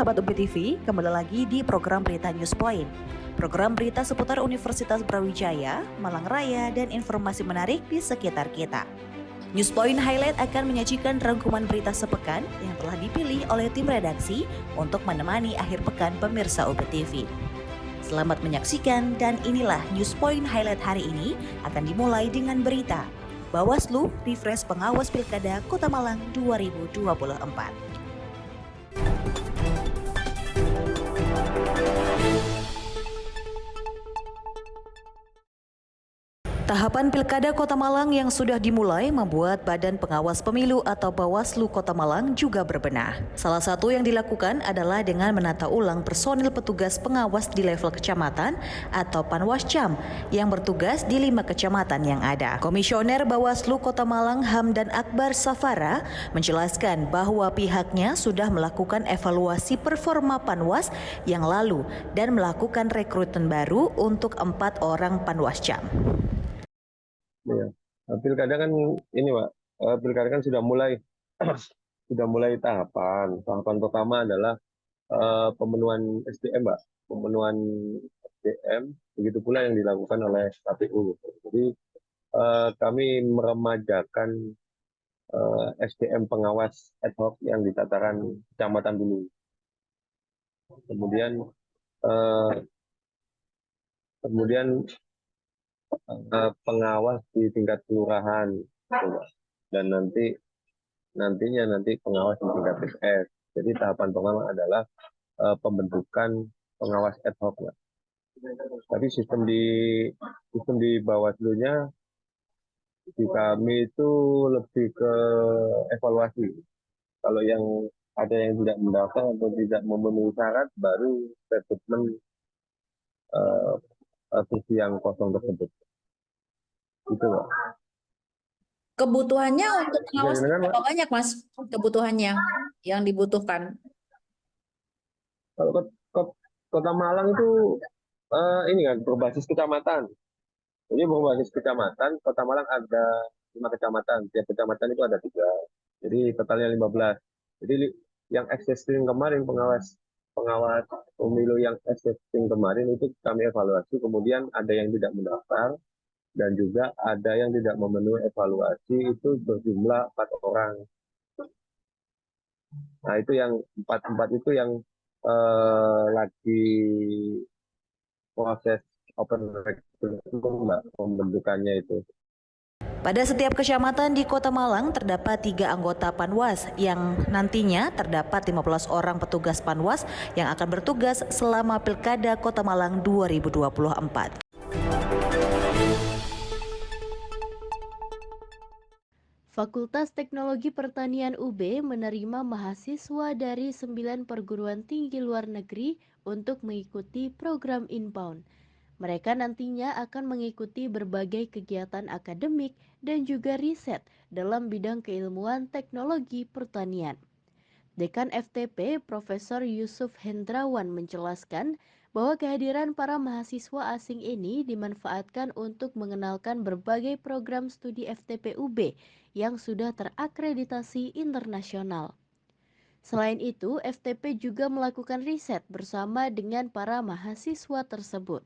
sahabat UPTV, kembali lagi di program Berita News Point. Program berita seputar Universitas Brawijaya, Malang Raya, dan informasi menarik di sekitar kita. News Point Highlight akan menyajikan rangkuman berita sepekan yang telah dipilih oleh tim redaksi untuk menemani akhir pekan pemirsa UPTV. Selamat menyaksikan, dan inilah News Point Highlight hari ini akan dimulai dengan berita Bawaslu refresh pengawas Pilkada Kota Malang 2024. Tahapan Pilkada Kota Malang yang sudah dimulai membuat Badan Pengawas Pemilu atau Bawaslu Kota Malang juga berbenah. Salah satu yang dilakukan adalah dengan menata ulang personil petugas pengawas di level kecamatan atau Panwascam yang bertugas di 5 kecamatan yang ada. Komisioner Bawaslu Kota Malang Hamdan Akbar Safara menjelaskan bahwa pihaknya sudah melakukan evaluasi performa Panwas yang lalu dan melakukan rekrutmen baru untuk 4 orang Panwascam. Ya, pilkada kan ini Pak, pilkada kan sudah mulai sudah mulai tahapan. Tahapan pertama adalah pemenuhan SDM, Pak, pemenuhan SDM, begitu pula yang dilakukan oleh KPU. Jadi kami meremajakan SDM pengawas ad hoc yang di tataran kecamatan dulu. Kemudian pengawas di tingkat kelurahan, dan nantinya pengawas di tingkat TPS. Jadi tahapan pertama adalah pembentukan pengawas ad hoc. Tapi sistem di Bawaslu-nya di kami itu lebih ke evaluasi. Kalau yang ada yang tidak mendaftar atau tidak memenuhi syarat, baru rekrutmen kursi yang kosong tersebut. Itu, Pak. Kebutuhannya untuk pengawas berapa banyak, Mas? Kebutuhannya yang dibutuhkan? Kalau Kota Malang itu ini kan berbasis kecamatan. Jadi berbasis kecamatan, Kota Malang ada 5 kecamatan. Tiap kecamatan itu ada 3. Jadi totalnya 15. Jadi yang existing kemarin pengawas pemilu yang existing kemarin itu kami evaluasi, kemudian ada yang tidak mendaftar, dan juga ada yang tidak memenuhi evaluasi, itu berjumlah 4 orang. Nah, itu yang 4 itu yang lagi proses open recruitment, Mbak, pembentukannya itu. Pada setiap kecamatan di Kota Malang terdapat 3 anggota Panwas yang nantinya terdapat 15 orang petugas Panwas yang akan bertugas selama Pilkada Kota Malang 2024. Fakultas Teknologi Pertanian UB menerima mahasiswa dari 9 perguruan tinggi luar negeri untuk mengikuti program inbound. Mereka nantinya akan mengikuti berbagai kegiatan akademik dan juga riset dalam bidang keilmuan teknologi pertanian. Dekan FTP Profesor Yusuf Hendrawan menjelaskan bahwa kehadiran para mahasiswa asing ini dimanfaatkan untuk mengenalkan berbagai program studi FTP UB yang sudah terakreditasi internasional. Selain itu, FTP juga melakukan riset bersama dengan para mahasiswa tersebut.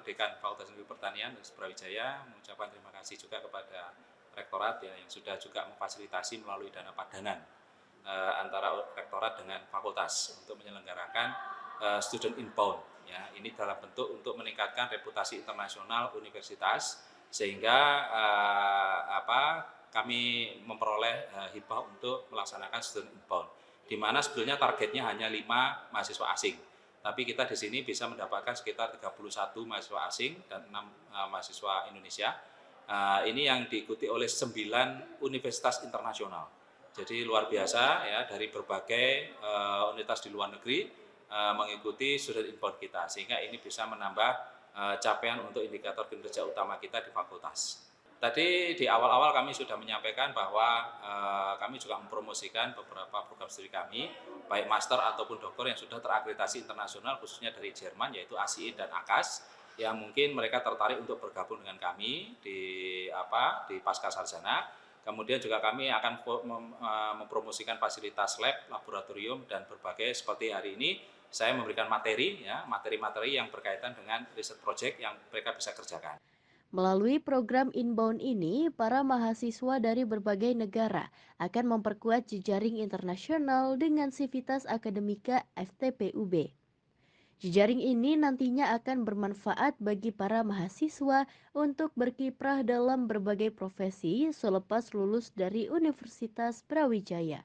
Dekan Fakultas Teknologi Pertanian Brawijaya mengucapkan terima kasih juga kepada Rektorat yang sudah juga memfasilitasi melalui dana padanan antara Rektorat dengan Fakultas untuk menyelenggarakan student inbound. Ya, ini dalam bentuk untuk meningkatkan reputasi internasional universitas sehingga kami memperoleh hibah untuk melaksanakan student inbound, di mana sebetulnya targetnya hanya 5 mahasiswa asing. Tapi kita di sini bisa mendapatkan sekitar 31 mahasiswa asing dan 6 mahasiswa Indonesia. Ini yang diikuti oleh 9 universitas internasional. Jadi luar biasa ya, dari berbagai universitas di luar negeri mengikuti student inbound kita, sehingga ini bisa menambah capaian untuk indikator kinerja utama kita di fakultas. Tadi di awal-awal kami sudah menyampaikan bahwa kami juga mempromosikan beberapa program studi kami, baik master ataupun doktor yang sudah terakreditasi internasional, khususnya dari Jerman, yaitu ASIIN dan AKAS, yang mungkin mereka tertarik untuk bergabung dengan kami di pasca sarjana. Kemudian juga kami akan mempromosikan fasilitas lab, laboratorium, dan berbagai seperti hari ini saya memberikan materi, ya, materi-materi yang berkaitan dengan riset project yang mereka bisa kerjakan. Melalui program inbound ini, para mahasiswa dari berbagai negara akan memperkuat jejaring internasional dengan Civitas Academica FTPUB. Jejaring ini nantinya akan bermanfaat bagi para mahasiswa untuk berkiprah dalam berbagai profesi selepas lulus dari Universitas Brawijaya.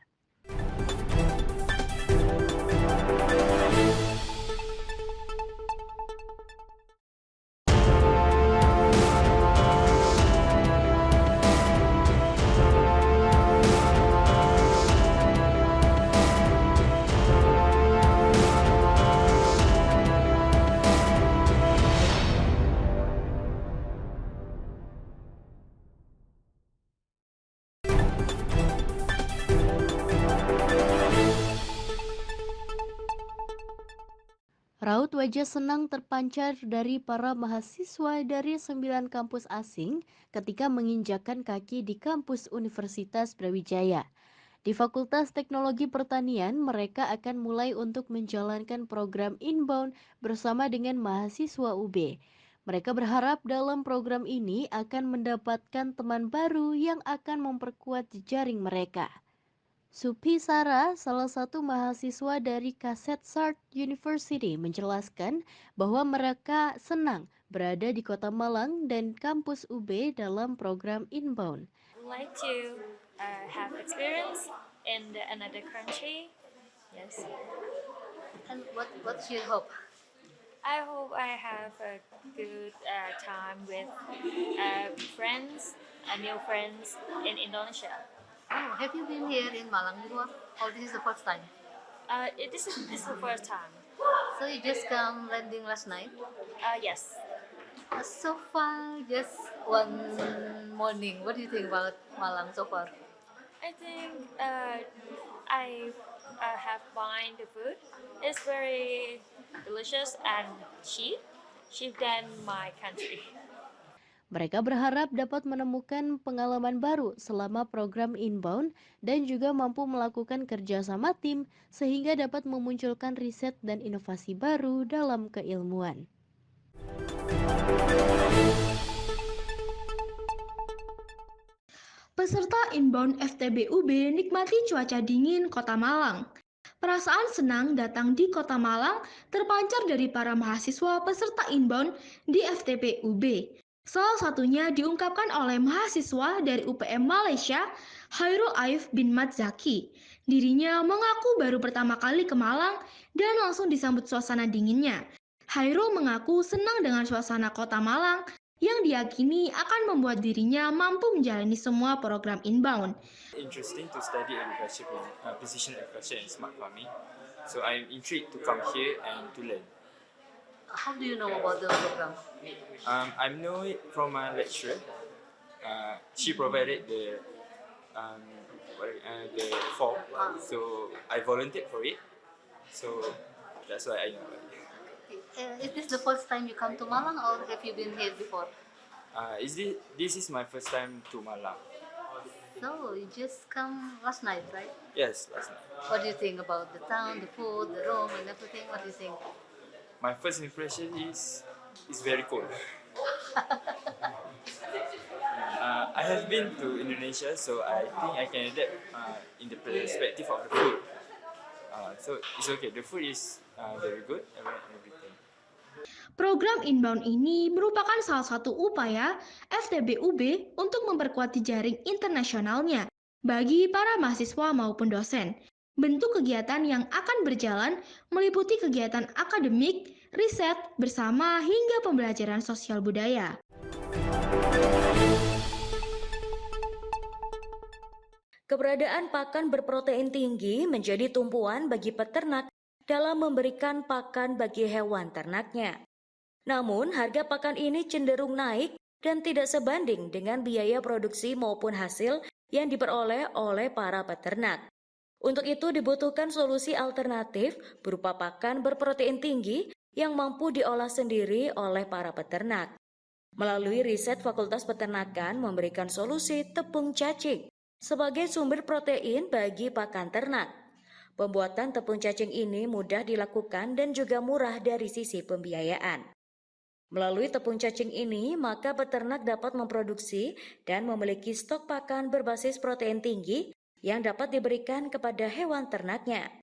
Raut wajah senang terpancar dari para mahasiswa dari 9 kampus asing ketika menginjakkan kaki di kampus Universitas Brawijaya. Di Fakultas Teknologi Pertanian, mereka akan mulai untuk menjalankan program inbound bersama dengan mahasiswa UB. Mereka berharap dalam program ini akan mendapatkan teman baru yang akan memperkuat jejaring mereka. Supi Sara, salah satu mahasiswa dari Kaset Sart University, menjelaskan bahwa mereka senang berada di Kota Malang dan kampus UB dalam program inbound. Like to have experience in another country. Yes. And what's your hope? I hope I have a good time with friends, new friends in Indonesia. Oh, have you been here in Malang before? Or this is the first time? This is the first time. So you just come landing last night? Yes. So far, just one morning. What do you think about Malang so far? I think I have buying the food. It's very delicious and cheap than my country. Mereka berharap dapat menemukan pengalaman baru selama program inbound dan juga mampu melakukan kerjasama tim sehingga dapat memunculkan riset dan inovasi baru dalam keilmuan. Peserta inbound FTBUB nikmati cuaca dingin Kota Malang. Perasaan senang datang di Kota Malang terpancar dari para mahasiswa peserta inbound di FTPUB. Salah satunya diungkapkan oleh mahasiswa dari UPM Malaysia, Hairul Aif bin Mat Zaki. Dirinya mengaku baru pertama kali ke Malang dan langsung disambut suasana dinginnya. Hairul mengaku senang dengan suasana Kota Malang yang diyakini akan membuat dirinya mampu menjalani semua program inbound. Interesting to study agriculture, precision agriculture and smart farming. So I'm intrigued to come here and to learn. How do you know about the program? I know it from my lecturer. She provided the form, so I volunteered for it. So that's why I know about it. Is this the first time you come to Malang or have you been here before? This is my first time to Malang. So you just come last night, right? Yes, last night. What do you think about the town, the food, the room and everything? What do you think? My first impression is very cold. I have been to Indonesia, so I think I can adapt in the perspective of the food. So it's okay. The food is very good and everything. Program inbound ini merupakan salah satu upaya FTBUB untuk memperkuat jejaring internasionalnya bagi para mahasiswa maupun dosen. Bentuk kegiatan yang akan berjalan meliputi kegiatan akademik, riset, bersama hingga pembelajaran sosial budaya. Keberadaan pakan berprotein tinggi menjadi tumpuan bagi peternak dalam memberikan pakan bagi hewan ternaknya. Namun, harga pakan ini cenderung naik dan tidak sebanding dengan biaya produksi maupun hasil yang diperoleh oleh para peternak. Untuk itu dibutuhkan solusi alternatif berupa pakan berprotein tinggi yang mampu diolah sendiri oleh para peternak. Melalui riset Fakultas Peternakan memberikan solusi tepung cacing sebagai sumber protein bagi pakan ternak. Pembuatan tepung cacing ini mudah dilakukan dan juga murah dari sisi pembiayaan. Melalui tepung cacing ini, maka peternak dapat memproduksi dan memiliki stok pakan berbasis protein tinggi yang dapat diberikan kepada hewan ternaknya.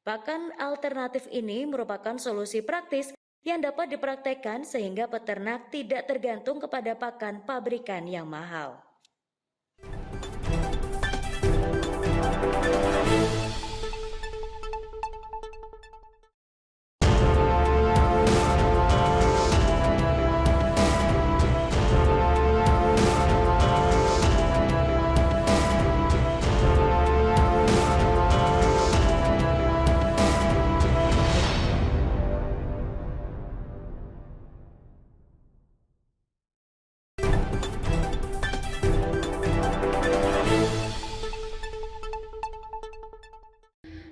Pakan alternatif ini merupakan solusi praktis yang dapat dipraktekkan sehingga peternak tidak tergantung kepada pakan pabrikan yang mahal.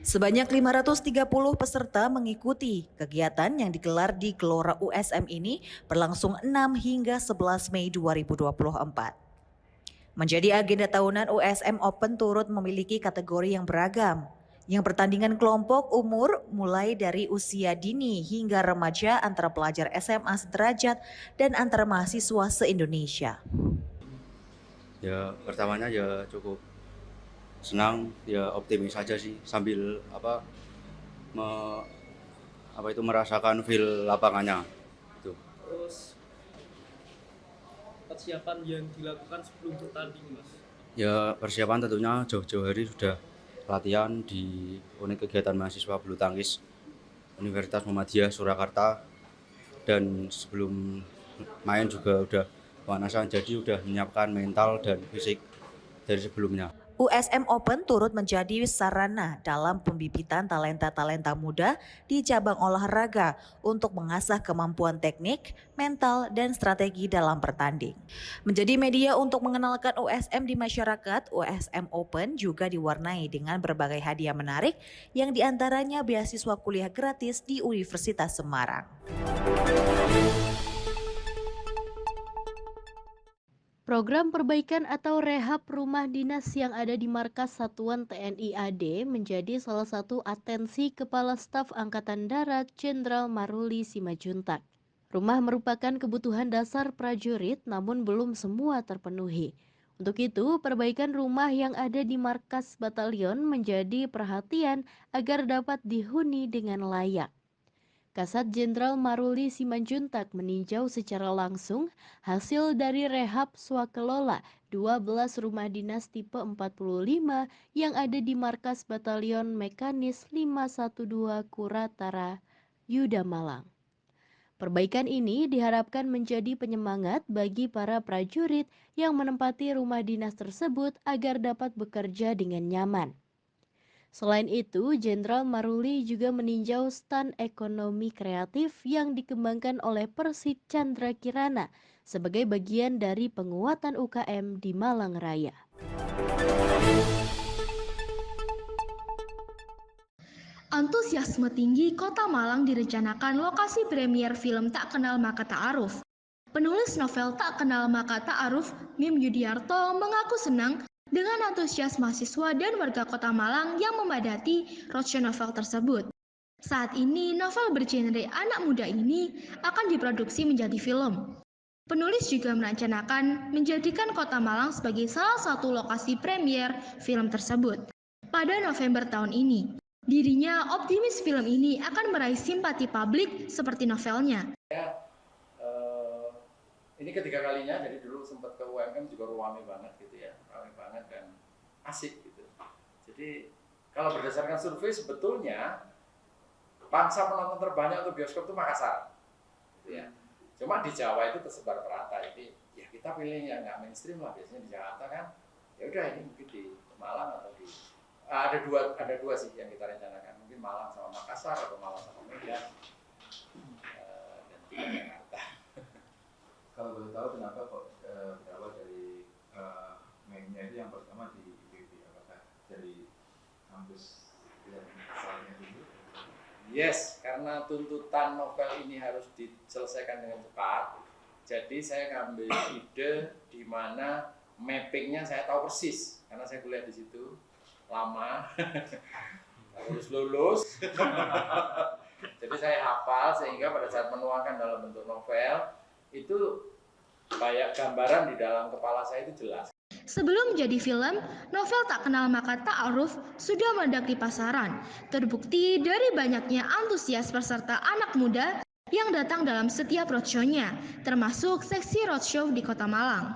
Sebanyak 530 peserta mengikuti kegiatan yang digelar di Gelora USM ini berlangsung 6 hingga 11 Mei 2024. Menjadi agenda tahunan USM Open turut memiliki kategori yang beragam, yang pertandingan kelompok umur mulai dari usia dini hingga remaja antara pelajar SMA sederajat dan antara mahasiswa se-Indonesia. Ya pertamanya ya cukup senang, ya optimis saja sih sambil merasakan feel lapangannya itu. Terus persiapan yang dilakukan sebelum bertanding, Mas? Ya persiapan tentunya jauh-jauh hari sudah latihan di unit kegiatan mahasiswa bulu tangkis Universitas Muhammadiyah Surakarta, dan sebelum main juga udah pemanasan, jadi udah menyiapkan mental dan fisik dari sebelumnya. USM Open turut menjadi sarana dalam pembibitan talenta-talenta muda di cabang olahraga untuk mengasah kemampuan teknik, mental, dan strategi dalam bertanding. Menjadi media untuk mengenalkan USM di masyarakat, USM Open juga diwarnai dengan berbagai hadiah menarik yang diantaranya beasiswa kuliah gratis di Universitas Semarang. Program perbaikan atau rehab rumah dinas yang ada di Markas Satuan TNI AD menjadi salah satu atensi Kepala Staf Angkatan Darat Jenderal Maruli Simanjuntak. Rumah merupakan kebutuhan dasar prajurit namun belum semua terpenuhi. Untuk itu, perbaikan rumah yang ada di Markas Batalion menjadi perhatian agar dapat dihuni dengan layak. Kasat Jenderal Maruli Simanjuntak meninjau secara langsung hasil dari rehab swakelola 12 rumah dinas tipe 45 yang ada di Markas Batalion Mekanis 512 Kuratara, Yuda Malang. Perbaikan ini diharapkan menjadi penyemangat bagi para prajurit yang menempati rumah dinas tersebut agar dapat bekerja dengan nyaman. Selain itu, Jenderal Maruli juga meninjau stand ekonomi kreatif yang dikembangkan oleh Persit Chandra Kirana sebagai bagian dari penguatan UKM di Malang Raya. Antusiasme tinggi Kota Malang direncanakan lokasi premier film Tak Kenal Maka Ta'aruf. Penulis novel Tak Kenal Maka Ta'aruf, Mim Yudiarto, mengaku senang dengan antusias mahasiswa dan warga Kota Malang yang memadati roadshow novel tersebut. Saat ini, novel bergenre anak muda ini akan diproduksi menjadi film. Penulis juga merencanakan menjadikan Kota Malang sebagai salah satu lokasi premier film tersebut. Pada November tahun ini, dirinya optimis film ini akan meraih simpati publik seperti novelnya. Ini ketiga kalinya, jadi dulu sempat ke UMM juga ramai banget gitu ya, ramai banget dan asik gitu. Jadi kalau berdasarkan survei sebetulnya pangsa penonton terbanyak untuk bioskop itu Makassar, gitu ya. Cuma di Jawa itu tersebar merata, jadi ya kita pilih yang nggak mainstream lah, biasanya di Jakarta kan. Ya udah ini mungkin di Malang atau di ada dua sih yang kita rencanakan, mungkin Malang sama Makassar atau Malang sama Medan dan juga Jakarta. Kalau boleh tahu kenapa kok berawal dari mainnya itu yang pertama di IPB, apakah dari kampus tidak misalnya dulu? Yes, karena tuntutan novel ini harus diselesaikan dengan cepat. Jadi saya ngambil ide di mana mappingnya saya tahu persis karena saya kuliah di situ lama, lulus. Jadi saya hafal sehingga pada saat menuangkan dalam bentuk novel itu kayak gambaran di dalam kepala saya itu jelas. Sebelum jadi film, novel Tak Kenal Maka Ta'aruf sudah meledak di pasaran. Terbukti dari banyaknya antusias peserta anak muda yang datang dalam setiap roadshow-nya, termasuk seksi roadshow di Kota Malang.